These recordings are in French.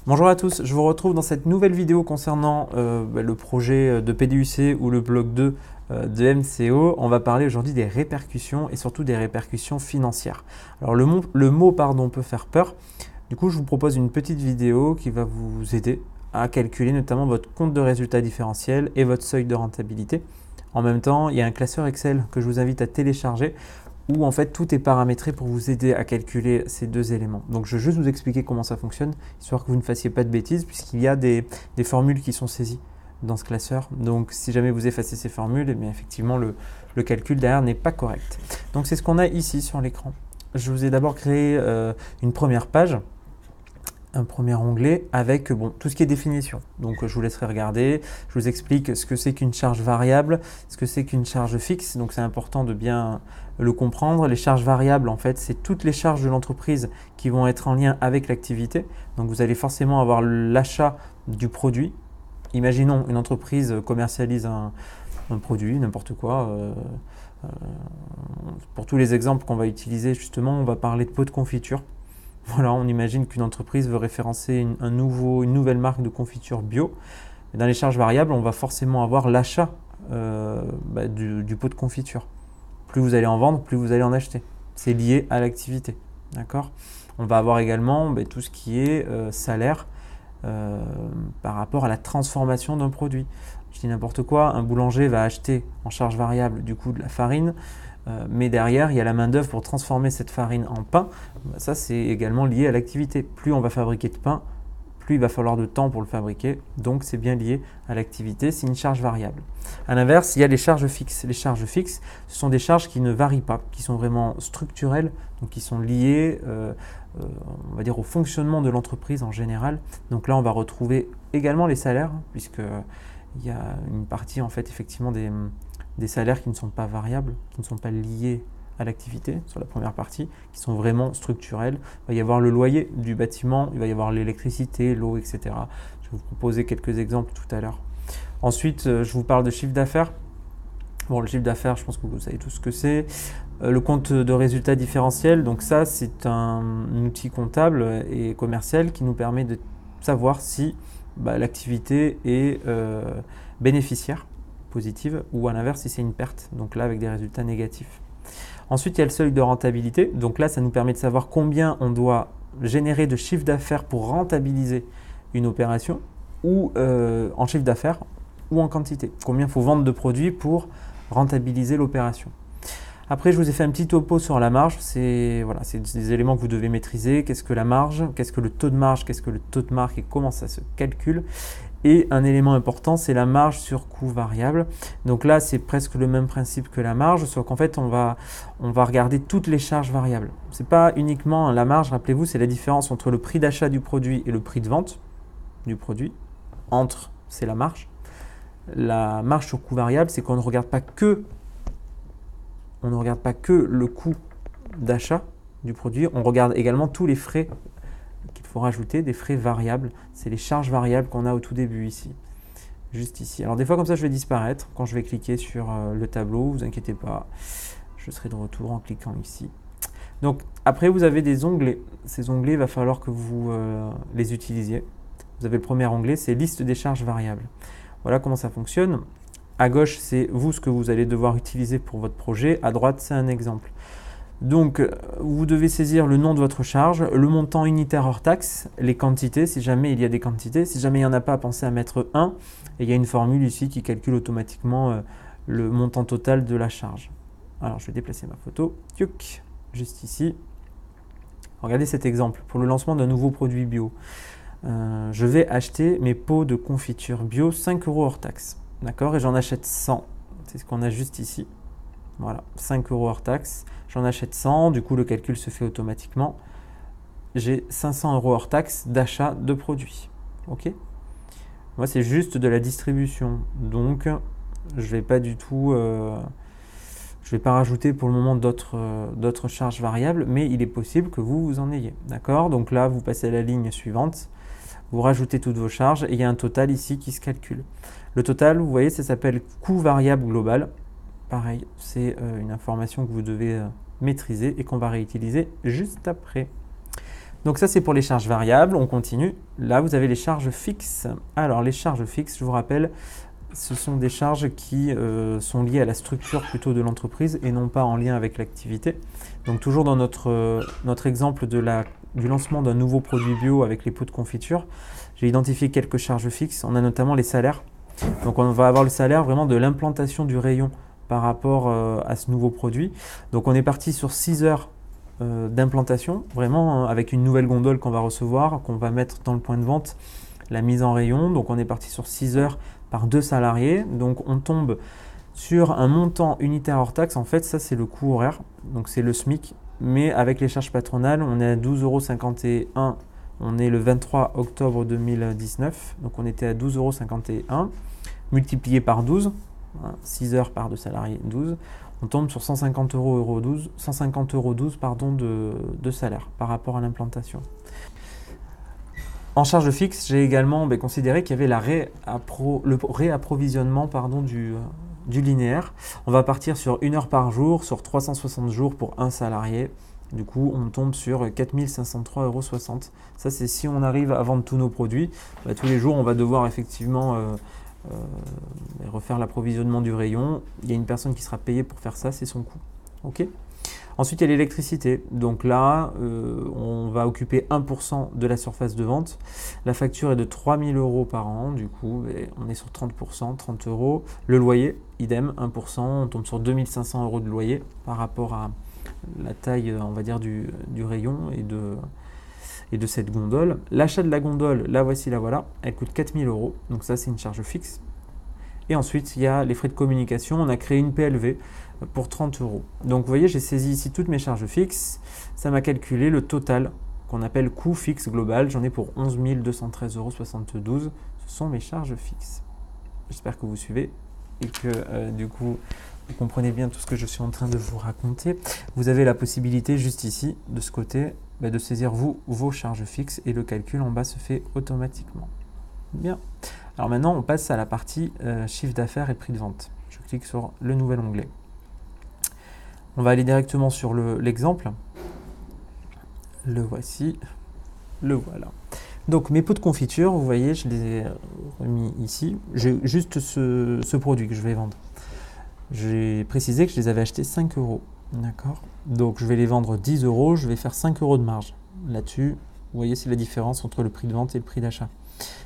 Bonjour à tous, je vous retrouve dans cette nouvelle vidéo concernant le projet de PDUC ou le bloc 2 de MCO. On va parler aujourd'hui des répercussions et surtout des répercussions financières. Alors le mot pardon, peut faire peur. Du coup, je vous propose une petite vidéo qui va vous aider à calculer notamment votre compte de résultat différentiel et votre seuil de rentabilité. En même temps, il y a un classeur Excel que je vous invite à télécharger où en fait tout est paramétré pour vous aider à calculer ces deux éléments. Donc je vais juste vous expliquer comment ça fonctionne, histoire que vous ne fassiez pas de bêtises, puisqu'il y a des formules qui sont saisies dans ce classeur. Donc si jamais vous effacez ces formules, eh bien, effectivement le calcul derrière n'est pas correct. Donc c'est ce qu'on a ici sur l'écran. Je vous ai d'abord créé une première page, un premier onglet avec tout ce qui est définition. Donc je vous laisserai regarder, je vous explique ce que c'est qu'une charge variable, ce que c'est qu'une charge fixe, donc c'est important de bien le comprendre. Les charges variables, en fait, c'est toutes les charges de l'entreprise qui vont être en lien avec l'activité. Donc vous allez forcément avoir l'achat du produit. Imaginons une entreprise commercialise un produit, n'importe quoi. Pour tous les exemples qu'on va utiliser, justement, on va parler de pot de confiture. Voilà, on imagine qu'une entreprise veut référencer une nouvelle marque de confiture bio. Et dans les charges variables, on va forcément avoir l'achat du pot de confiture. Plus vous allez en vendre, plus vous allez en acheter. C'est lié à l'activité. D'accord ? On va avoir également tout ce qui est salaire par rapport à la transformation d'un produit. Je dis n'importe quoi, un boulanger va acheter en charge variable du coup de la farine. Mais derrière, il y a la main-d'œuvre pour transformer cette farine en pain. Ça, c'est également lié à l'activité. Plus on va fabriquer de pain, plus il va falloir de temps pour le fabriquer. Donc, c'est bien lié à l'activité. C'est une charge variable. À l'inverse, il y a les charges fixes. Les charges fixes, ce sont des charges qui ne varient pas, qui sont vraiment structurelles, donc qui sont liées, on va dire, au fonctionnement de l'entreprise en général. Donc là, on va retrouver également les salaires, puisqu'il y a une partie, en fait, effectivement, des salaires qui ne sont pas variables, qui ne sont pas liés à l'activité sur la première partie, qui sont vraiment structurels. Il va y avoir le loyer du bâtiment, il va y avoir l'électricité, l'eau, etc. Je vais vous proposer quelques exemples tout à l'heure. Ensuite, je vous parle de chiffre d'affaires. Bon, le chiffre d'affaires, je pense que vous savez tout ce que c'est. Le compte de résultat différentiel, donc ça, c'est un outil comptable et commercial qui nous permet de savoir si l'activité est bénéficiaire, positive, ou à l'inverse si c'est une perte, donc là avec des résultats négatifs. Ensuite, il y a le seuil de rentabilité, donc là ça nous permet de savoir combien on doit générer de chiffre d'affaires pour rentabiliser une opération, ou en chiffre d'affaires, ou en quantité. Combien il faut vendre de produits pour rentabiliser l'opération. Après, je vous ai fait un petit topo sur la marge, c'est des éléments que vous devez maîtriser. Qu'est-ce que la marge, qu'est-ce que le taux de marge, qu'est-ce que le taux de marque et comment ça se calcule. Et un élément important, c'est la marge sur coût variable. Donc là, c'est presque le même principe que la marge, sauf qu'en fait, on va regarder toutes les charges variables. Ce n'est pas uniquement la marge, rappelez-vous, c'est la différence entre le prix d'achat du produit et le prix de vente du produit. Entre, c'est la marge. La marge sur coût variable, c'est qu'on ne regarde pas que le coût d'achat du produit, on regarde également tous les frais qu'il faut rajouter, des frais variables. C'est les charges variables qu'on a au tout début ici, juste ici. Alors des fois comme ça je vais disparaître quand je vais cliquer sur le tableau, vous inquiétez pas, je serai de retour en cliquant ici. Donc après vous avez des onglets, ces onglets il va falloir que vous les utilisiez. Vous avez le premier onglet, c'est liste des charges variables. Voilà comment ça fonctionne. À gauche, c'est vous ce que vous allez devoir utiliser pour votre projet. À droite, c'est un exemple. Donc, vous devez saisir le nom de votre charge, le montant unitaire hors taxe, les quantités, si jamais il y a des quantités. Si jamais il n'y en a pas, pensez à mettre 1. Et il y a une formule ici qui calcule automatiquement le montant total de la charge. Alors, je vais déplacer ma photo. Juste ici. Regardez cet exemple. Pour le lancement d'un nouveau produit bio, je vais acheter mes pots de confiture bio 5 € hors taxe. D'accord, et j'en achète 100. C'est ce qu'on a juste ici. Voilà, 5 € hors taxe. J'en achète 100, du coup le calcul se fait automatiquement. J'ai 500 € hors taxe d'achat de produits. Ok. Moi, c'est juste de la distribution. Donc, je vais pas du tout. Je vais pas rajouter pour le moment d'autres charges variables, mais il est possible que vous en ayez. D'accord. Donc là, vous passez à la ligne suivante. Vous rajoutez toutes vos charges et il y a un total ici qui se calcule. Le total, vous voyez, ça s'appelle coût variable global. Pareil, c'est une information que vous devez maîtriser et qu'on va réutiliser juste après. Donc ça, c'est pour les charges variables. On continue. Là, vous avez les charges fixes. Alors, les charges fixes, je vous rappelle, ce sont des charges qui sont liées à la structure plutôt de l'entreprise et non pas en lien avec l'activité. Donc, toujours dans notre exemple du lancement d'un nouveau produit bio avec les pots de confiture, j'ai identifié quelques charges fixes. On a notamment les salaires. Donc, on va avoir le salaire vraiment de l'implantation du rayon par rapport à ce nouveau produit. Donc, on est parti sur 6 heures d'implantation, vraiment avec une nouvelle gondole qu'on va recevoir, qu'on va mettre dans le point de vente, la mise en rayon. Donc on est parti sur 6 heures par 2 salariés. Donc on tombe sur un montant unitaire hors taxe. En fait, ça c'est le coût horaire, donc c'est le SMIC, mais avec les charges patronales, on est à 12,51 €. On est le 23 octobre 2019, donc on était à 12,51 € multiplié par 12, 6 heures par 2 salariés, 12. On tombe sur 150 € pardon, de salaire par rapport à l'implantation. En charge fixe, j'ai également considéré qu'il y avait le réapprovisionnement du linéaire. On va partir sur 1 heure par jour, sur 360 jours pour un salarié. Du coup, on tombe sur 4 503,60 €. Ça, c'est si on arrive à vendre tous nos produits. Tous les jours, on va devoir effectivement refaire l'approvisionnement du rayon. Il y a une personne qui sera payée pour faire ça, c'est son coût. Okay. Ensuite, il y a l'électricité. Donc là, on va occuper 1% de la surface de vente. La facture est de 3 000 € par an. Du coup, on est sur 30%, 30 €. Le loyer, idem, 1%. On tombe sur 2 500 € de loyer par rapport à la taille, on va dire, du rayon et de cette gondole. L'achat de la gondole, la voilà, elle coûte 4 000 €, donc ça c'est une charge fixe. Et ensuite, il y a les frais de communication, on a créé une PLV pour 30 €. Donc vous voyez, j'ai saisi ici toutes mes charges fixes, ça m'a calculé le total qu'on appelle coût fixe global, j'en ai pour 11 213,72 €, ce sont mes charges fixes. J'espère que vous suivez et que du coup, vous comprenez bien tout ce que je suis en train de vous raconter. Vous avez la possibilité juste ici, de ce côté, de saisir vos charges fixes et le calcul en bas se fait automatiquement. Bien. Alors maintenant, on passe à la partie chiffre d'affaires et prix de vente. Je clique sur le nouvel onglet. On va aller directement sur l'exemple. Le voici. Le voilà. Donc mes pots de confiture, vous voyez, je les ai remis ici. J'ai juste ce produit que je vais vendre. J'ai précisé que je les avais achetés 5 €. D'accord. Donc je vais les vendre 10 €, je vais faire 5 € de marge. Là-dessus, vous voyez, c'est la différence entre le prix de vente et le prix d'achat.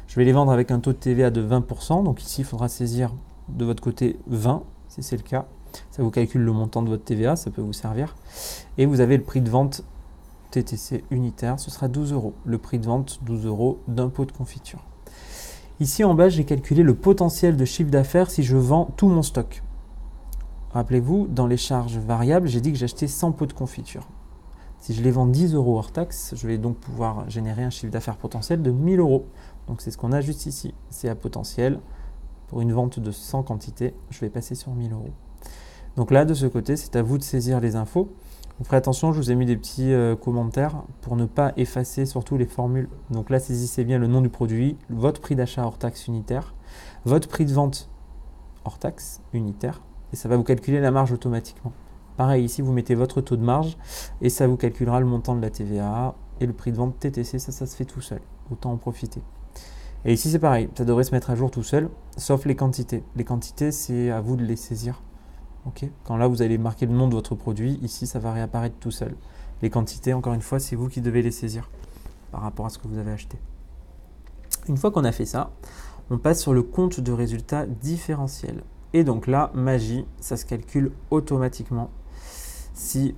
Je vais les vendre avec un taux de TVA de 20%. Donc ici, il faudra saisir de votre côté 20, si c'est le cas. Ça vous calcule le montant de votre TVA, ça peut vous servir. Et vous avez le prix de vente TTC unitaire, ce sera 12 €. Le prix de vente, 12 € d'un pot de confiture. Ici en bas, j'ai calculé le potentiel de chiffre d'affaires si je vends tout mon stock. Rappelez-vous, dans les charges variables, j'ai dit que j'achetais 100 pots de confiture. Si je les vends 10 € hors taxe, je vais donc pouvoir générer un chiffre d'affaires potentiel de 1 000 €. Donc c'est ce qu'on a juste ici. C'est à potentiel. Pour une vente de 100 quantités, je vais passer sur 1 000 €. Donc là, de ce côté, c'est à vous de saisir les infos. Vous ferez attention, je vous ai mis des petits commentaires pour ne pas effacer surtout les formules. Donc là, saisissez bien le nom du produit, votre prix d'achat hors taxe unitaire, votre prix de vente hors taxe unitaire, et ça va vous calculer la marge automatiquement. Pareil, ici, vous mettez votre taux de marge et ça vous calculera le montant de la TVA et le prix de vente TTC, ça se fait tout seul. Autant en profiter. Et ici, c'est pareil, ça devrait se mettre à jour tout seul, sauf les quantités. Les quantités, c'est à vous de les saisir. Okay. Quand là, vous allez marquer le nom de votre produit, ici, ça va réapparaître tout seul. Les quantités, encore une fois, c'est vous qui devez les saisir par rapport à ce que vous avez acheté. Une fois qu'on a fait ça, on passe sur le compte de résultat différentiel. Et donc là, magie, ça se calcule automatiquement si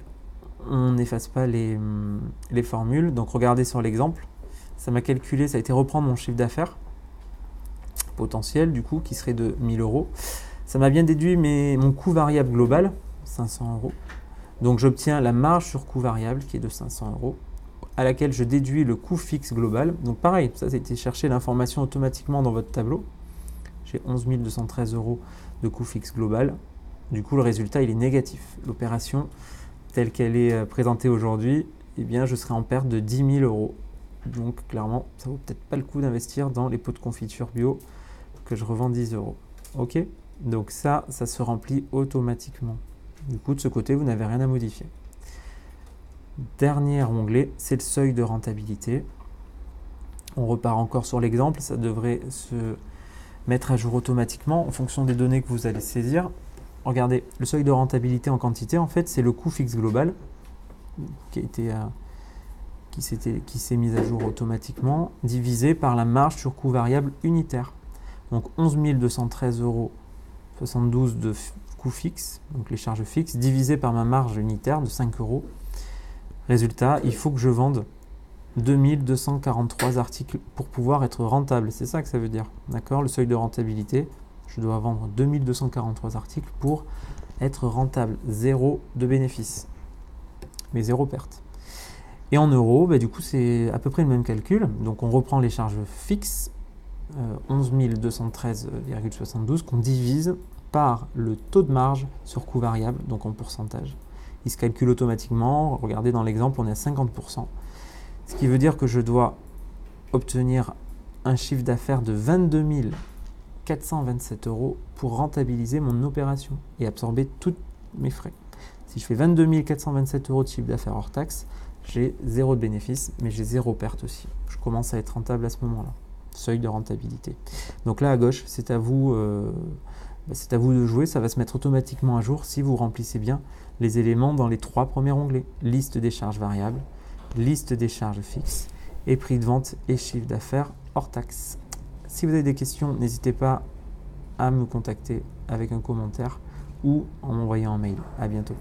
on n'efface pas les formules. Donc regardez sur l'exemple, ça m'a calculé, ça a été reprendre mon chiffre d'affaires potentiel du coup qui serait de 1 000 €. Ça m'a bien déduit mon coût variable global, 500 €. Donc j'obtiens la marge sur coût variable qui est de 500 € à laquelle je déduis le coût fixe global. Donc pareil, ça a été chercher l'information automatiquement dans votre tableau. J'ai 11 213 € de coût fixe global. Du coup, le résultat, il est négatif. L'opération, telle qu'elle est présentée aujourd'hui, eh bien, je serai en perte de 10 000 €. Donc, clairement, ça ne vaut peut-être pas le coup d'investir dans les pots de confiture bio que je revends 10 €. OK? Donc ça se remplit automatiquement. Du coup, de ce côté, vous n'avez rien à modifier. Dernier onglet, c'est le seuil de rentabilité. On repart encore sur l'exemple, ça devrait se mettre à jour automatiquement en fonction des données que vous allez saisir. Regardez, le seuil de rentabilité en quantité, en fait, c'est le coût fixe global qui s'est mis à jour automatiquement, divisé par la marge sur coût variable unitaire. Donc 11 213,72 euros de coût fixe, donc les charges fixes, divisé par ma marge unitaire de 5 euros. Résultat, il faut que je vende 2243 articles pour pouvoir être rentable. C'est ça que ça veut dire. D'accord? Le seuil de rentabilité, je dois vendre 2243 articles pour être rentable. Zéro de bénéfice, mais zéro perte. Et en euros, du coup, c'est à peu près le même calcul. Donc, on reprend les charges fixes, 11 213,72, qu'on divise par le taux de marge sur coût variable, donc en pourcentage. Il se calcule automatiquement. Regardez dans l'exemple, on est à 50%. Ce qui veut dire que je dois obtenir un chiffre d'affaires de 22 427 euros pour rentabiliser mon opération et absorber tous mes frais. Si je fais 22 427 euros de chiffre d'affaires hors taxe, j'ai zéro de bénéfice, mais j'ai zéro perte aussi. Je commence à être rentable à ce moment-là. Seuil de rentabilité. Donc là à gauche, c'est à vous de jouer. Ça va se mettre automatiquement à jour si vous remplissez bien les éléments dans les 3 premiers onglets. Liste des charges variables, liste des charges fixes et prix de vente et chiffre d'affaires hors taxe. Si vous avez des questions, n'hésitez pas à me contacter avec un commentaire ou en m'envoyant un mail. À bientôt.